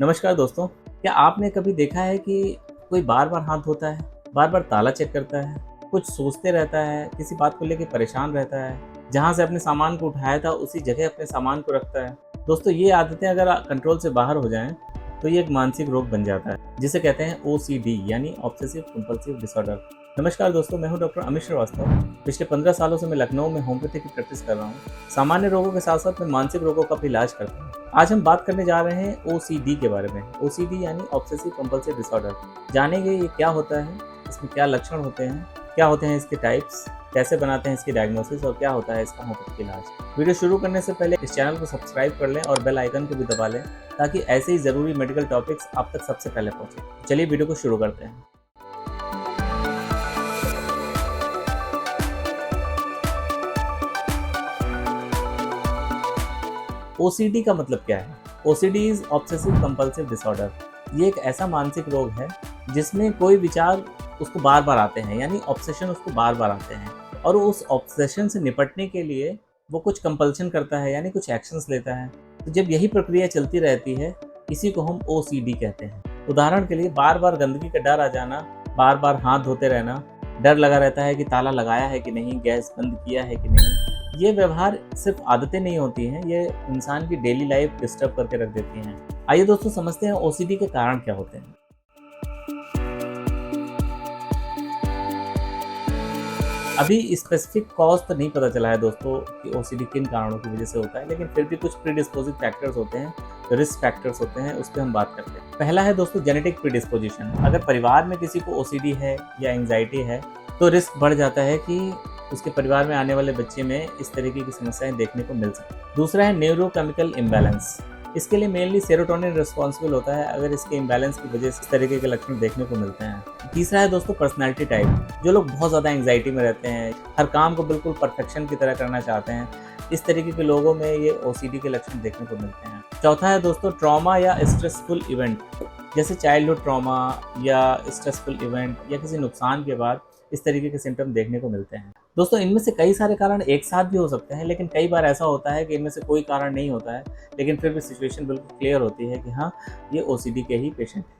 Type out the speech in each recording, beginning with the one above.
नमस्कार दोस्तों, क्या आपने कभी देखा है कि कोई बार-बार हाथ धोता है, बार-बार ताला चेक करता है, कुछ सोचते रहता है, किसी बात को लेके परेशान रहता है, जहाँ से अपने सामान को उठाया था उसी जगह अपने सामान को रखता है। दोस्तों ये आदतें अगर कंट्रोल से बाहर हो जाएँ, तो ये एक मानसिक रोग बन जाता है, जिसे कहते हैं ओसीडी यानी ऑब्सेसिव कंपल्सिव डिसऑर्डर। नमस्कार दोस्तों, मैं हूँ डॉक्टर अमित श्रीवास्तव। पिछले 15 सालों से मैं लखनऊ में होम्योपैथी की प्रैक्टिस कर रहा हूँ। सामान्य रोगों के साथ-साथ मैं मानसिक रोगों का भी इलाज करता हूँ। आज हम बात करने जा रहे हैं ओसीडी के बारे में। ओसीडी यानी ऑब्सेसिव कंपल्सिव डिसऑर्डर। जानेंगे ये क्या होता है, इसमें क्या लक्षण होते हैं, क्या होते हैं इसके टाइप्स, कैसे बनाते हैं इसकी डायग्नोसिस और क्या होता है इसका होम्योपैथी इलाज। वीडियो शुरू करने से पहले इस चैनल को सब्सक्राइब कर लें और बेल आइकन को भी दबा लें, ताकि ऐसे ही ज़रूरी मेडिकल टॉपिक्स आप तक सबसे पहले पहुँचे। चलिए वीडियो को शुरू करते हैं। ओसीडी का मतलब क्या है? OCD is obsessive compulsive disorder. ये एक ऐसा मानसिक रोग है जिसमें कोई विचार उसको बार बार आते हैं, यानी ऑब्सेशन उसको बार बार आते हैं, और उस ऑब्सेशन से निपटने के लिए वो कुछ कंपल्शन करता है, यानी कुछ एक्शंस लेता है। तो जब यही प्रक्रिया चलती रहती है, इसी को हम ओसीडी कहते हैं। उदाहरण के लिए बार बार गंदगी का डर आ जाना, बार बार हाथ धोते रहना, डर लगा रहता है कि ताला लगाया है कि नहीं, गैस बंद किया है कि नहीं। ये व्यवहार सिर्फ आदतें नहीं होती हैं, ये इंसान की डेली लाइफ डिस्टर्ब करके रख देती हैं। आइए दोस्तों समझते हैं ओसीडी के कारण क्या होते हैं। अभी स्पेसिफिक कॉज तो नहीं पता चला है दोस्तों कि ओसीडी किन कारणों की वजह से होता है, लेकिन फिर भी कुछ प्रीडिस्पोजिंग फैक्टर्स होते हैं, रिस्क फैक्टर्स होते हैं, उस पर हम बात करते हैं। पहला है दोस्तों जेनेटिक प्रीडिस्पोजिशन। अगर परिवार में किसी को ओसीडी है या एंग्जाइटी है, तो रिस्क बढ़ जाता है कि उसके परिवार में आने वाले बच्चे में इस तरीके की समस्याएं देखने को मिल सकती हैं। दूसरा है न्यूरोकेमिकल इम्बैलेंस। इसके लिए मेनली सेरोटोनिन रिस्पॉन्सिबल होता है। अगर इसके इम्बैलेंस की वजह से इस तरीके के लक्षण देखने को मिलते हैं। तीसरा है दोस्तों पर्सनैलिटी टाइप। जो लोग बहुत ज़्यादा एंग्जाइटी में रहते हैं, हर काम को बिल्कुल परफेक्शन की तरह करना चाहते हैं, इस तरीके के लोगों में ये ओसीडी के लक्षण देखने को मिलते हैं। चौथा है दोस्तों ट्रॉमा या स्ट्रेसफुल इवेंट, जैसे चाइल्डहुड ट्रॉमा या स्ट्रेसफुल इवेंट या किसी नुकसान के बाद इस तरीके के सिम्टम देखने को मिलते हैं। दोस्तों इनमें से कई सारे कारण एक साथ भी हो सकते हैं, लेकिन कई बार ऐसा होता है कि इनमें से कोई कारण नहीं होता है, लेकिन फिर भी सिचुएशन बिल्कुल क्लियर होती है कि हाँ, ये ओसीडी के ही पेशेंट हैं।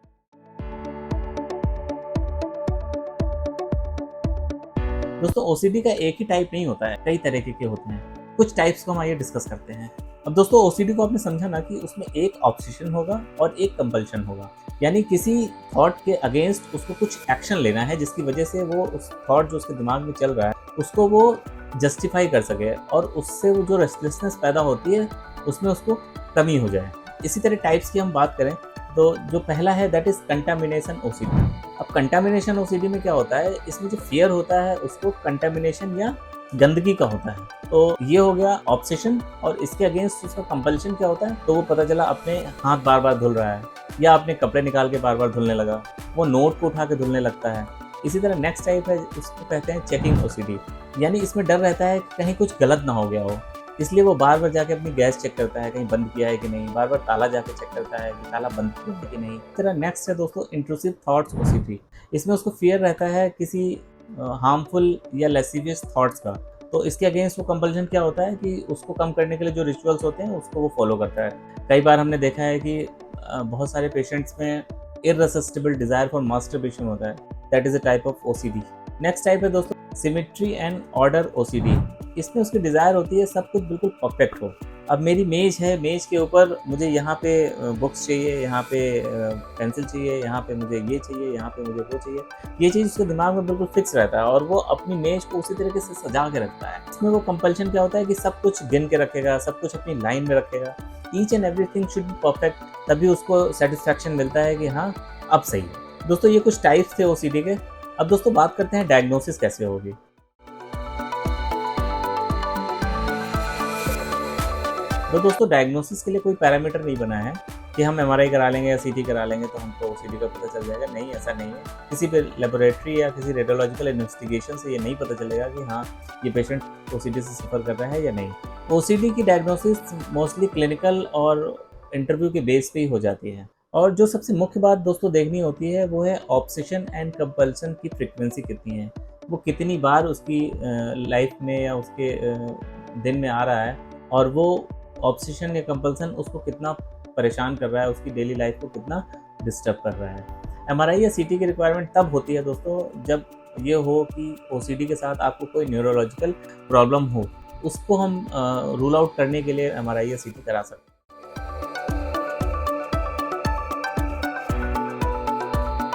दोस्तों ओसीडी का एक ही टाइप नहीं होता है, कई तरीके के होते हैं। कुछ टाइप्स को हम आइए डिस्कस करते हैं। अब दोस्तों ओसीडी को आपने समझा ना कि उसमें एक ऑब्सेशन होगा और एक कंपल्शन होगा, यानी किसी थॉट के अगेंस्ट उसको कुछ एक्शन लेना है, जिसकी वजह से वो उस थॉट जो उसके दिमाग में चल रहा है उसको वो जस्टिफाई कर सके और उससे वो जो रेस्टलेसनेस पैदा होती है उसमें उसको कमी हो जाए। इसी तरह टाइप्स की हम बात करें तो जो पहला है दैट इज कंटामिनेशन ओसीडी। अब कंटामिनेशन ओसीडी में क्या होता है, इसमें जो फियर होता है उसको कंटामिनेशन या गंदगी का होता है। तो ये हो गया ऑब्सेशन, और इसके अगेंस्ट उसका कंपल्शन क्या होता है, तो वो पता चला अपने हाथ बार बार धुल रहा है या अपने कपड़े निकाल के बार बार धुलने लगा, वो नोट को उठा के धुलने लगता है। इसी तरह नेक्स्ट टाइप है, उसको कहते हैं चेकिंग ओसीडी, यानी इसमें डर रहता है कि कहीं कुछ गलत ना हो गया हो, इसलिए वो बार बार जाके अपनी गैस चेक करता है, कहीं बंद किया है कि नहीं, बार बार ताला जाके चेक करता है कि ताला बंद किया है कि नहीं। इस तरह नेक्स्ट है दोस्तों इंट्रूसिव थॉट्स ओसीडी। इसमें उसको फियर रहता है किसी हार्मफुल या लेसिवियस थॉट्स का, तो इसके अगेंस्ट वो कंपल्शन क्या होता है कि उसको कम करने के लिए जो रिचुअल्स होते हैं उसको वो फॉलो करता है। कई बार हमने देखा है कि बहुत सारे पेशेंट्स में इररेसिस्टिबल डिजायर फॉर मास्टरबेशन होता है, that is a type of OCD. Next type है दोस्तों सिमेट्री एंड ऑर्डर ओसीडी। इसमें उसकी डिजायर होती है सब कुछ बिल्कुल परफेक्ट हो। अब मेरी मेज है, मेज के ऊपर मुझे यहाँ पे बुक्स चाहिए, यहाँ पे पेंसिल चाहिए, यहाँ पे मुझे ये चाहिए, यहाँ पे मुझे वो चाहिए। ये चीज़ उसके दिमाग में बिल्कुल फिक्स रहता है और वो अपनी मेज को उसी तरीके से सजा के रखता है। इसमें वो कंपल्शन क्या होता है कि सब कुछ गिन के रखेगा, सब कुछ अपनी लाइन में रखेगा, each and everything should be perfect, तभी उसको सेटिस्फैक्शन मिलता है कि हाँ अब सही है। दोस्तों ये कुछ टाइप्स थे ओसीडी के। अब दोस्तों बात करते हैं डायग्नोसिस कैसे होगी। तो दोस्तों डायग्नोसिस के लिए कोई पैरामीटर नहीं बना है कि हम एमआरआई करा लेंगे या सीटी करा लेंगे तो हमको ओसीडी का पता चल जाएगा। नहीं, ऐसा नहीं है। किसी भी लेबोरेटरी या किसी रेडियोलॉजिकल इन्वेस्टिगेशन से ये नहीं पता चलेगा कि हाँ ये पेशेंट ओसीडी से सफ़र कर रहा है या नहीं। ओसीडी की डायग्नोसिस मोस्टली क्लिनिकल और इंटरव्यू के बेस पे ही हो जाती है, और जो सबसे मुख्य बात दोस्तों देखनी होती है वो है ऑब्सेशन एंड कंपल्सन की फ्रिक्वेंसी कितनी है, वो कितनी बार उसकी लाइफ में या उसके दिन में आ रहा है, और वो ऑब्सेशन या कंपल्सन उसको कितना परेशान कर रहा है, उसकी डेली लाइफ को कितना डिस्टर्ब कर रहा है। एमआरआई या सीटी की रिक्वायरमेंट तब होती है दोस्तों जब ये हो कि ओसीडी के साथ आपको कोई न्यूरोलॉजिकल प्रॉब्लम हो, उसको हम रूल आउट करने के लिए एमआरआई या सीटी करा सकते हैं।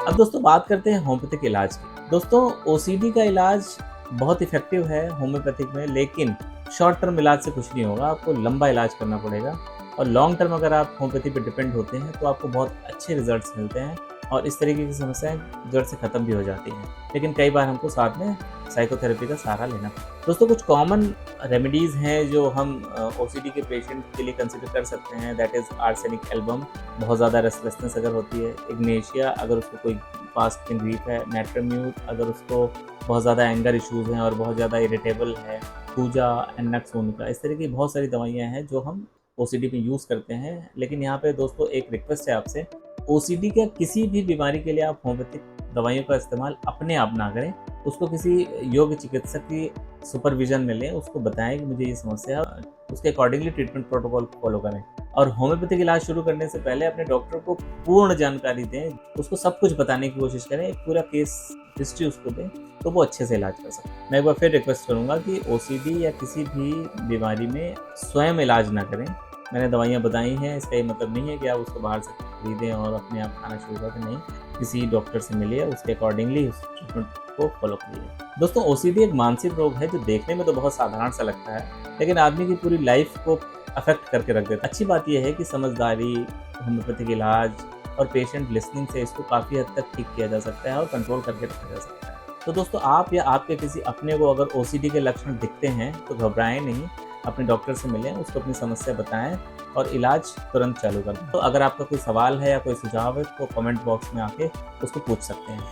अब दोस्तों बात करते हैं होम्योपैथिक इलाज की। दोस्तों ओसीडी का इलाज बहुत इफेक्टिव है होम्योपैथिक में, लेकिन शॉर्ट टर्म इलाज से कुछ नहीं होगा, आपको लंबा इलाज करना पड़ेगा। और लॉन्ग टर्म अगर आप होम्योपैथी पे डिपेंड होते हैं तो आपको बहुत अच्छे रिजल्ट्स मिलते हैं और इस तरीके की समस्याएं जड़ से ख़त्म भी हो जाती हैं। लेकिन कई बार हमको साथ में साइकोथेरेपी का सहारा लेना पड़ता है। दोस्तों कुछ कॉमन रेमेडीज़ हैं जो हम ओसीडी के पेशेंट के लिए कंसिडर कर सकते हैं, दैट इज़ आर्सेनिक एल्बम, बहुत ज़्यादा रेस्टलेसनेस अगर होती है, इग्नेशिया अगर उसको कोई पास्ट की ग्रीफ है, नेट्रम्यूट अगर उसको बहुत ज़्यादा एंगर इश्यूज़ हैं और बहुत ज़्यादा इरिटेबल है, पूजा एंड नक्सोनिका, इस तरह की बहुत सारी दवाइयाँ हैं जो हम ओसीडी पे यूज़ करते हैं। लेकिन यहाँ पे दोस्तों एक रिक्वेस्ट है आपसे, ओसीडी के किसी भी बीमारी के लिए आप होम्योपैथिक दवाइयों का इस्तेमाल अपने आप ना करें, उसको किसी योग्य चिकित्सक की सुपरविजन में लें, उसको बताएं कि मुझे ये समस्या है, उसके अकॉर्डिंगली ट्रीटमेंट प्रोटोकॉल फॉलो करें। और होम्योपैथिक इलाज शुरू करने से पहले अपने डॉक्टर को पूर्ण जानकारी दें, उसको सब कुछ बताने की कोशिश करें, एक पूरा केस हिस्ट्री उसको दें, तो वो अच्छे से इलाज कर सकते हैं। मैं एक बार फिर रिक्वेस्ट करूँगा कि ओसीडी या किसी भी बीमारी में स्वयं इलाज ना करें। मैंने दवाइयाँ बताई हैं, इसका ये मतलब नहीं है कि आप उसको बाहर से खरीदें और अपने आप खाना शुरू कर दें, नहीं। किसी डॉक्टर से मिलिए, उसके अकॉर्डिंगली उस ट्रीटमेंट को फॉलो करिए। दोस्तों ओसीडी एक मानसिक रोग है जो देखने में तो बहुत साधारण सा लगता है, लेकिन आदमी की पूरी लाइफ को अफेक्ट करके रख देता है। अच्छी बात यह है कि समझदारी, होम्योपैथिक इलाज और पेशेंट लिसनिंग से इसको काफ़ी हद तक ठीक किया जा सकता है और कंट्रोल करके रखा जा सकता है। तो दोस्तों आप या आपके किसी अपने को अगर ओसीडी के लक्षण दिखते हैं तो घबराएं नहीं, अपने डॉक्टर से मिलें, उसको अपनी समस्या बताएं और इलाज तुरंत चालू कर दें। तो अगर आपका कोई सवाल है या कोई सुझाव है तो कमेंट बॉक्स में आके उसको पूछ सकते हैं।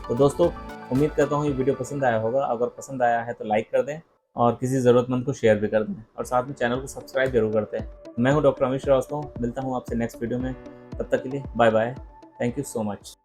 तो दोस्तों उम्मीद करता हूँ ये वीडियो पसंद आया होगा, अगर पसंद आया है तो लाइक कर दें और किसी ज़रूरतमंद को शेयर भी कर दें और साथ में चैनल को सब्सक्राइब जरूर करते हैं। मैं हूँ डॉक्टर अमित श्रीवास्तव, मिलता हूँ आपसे नेक्स्ट वीडियो में, तब तक के लिए bye bye, thank you so much.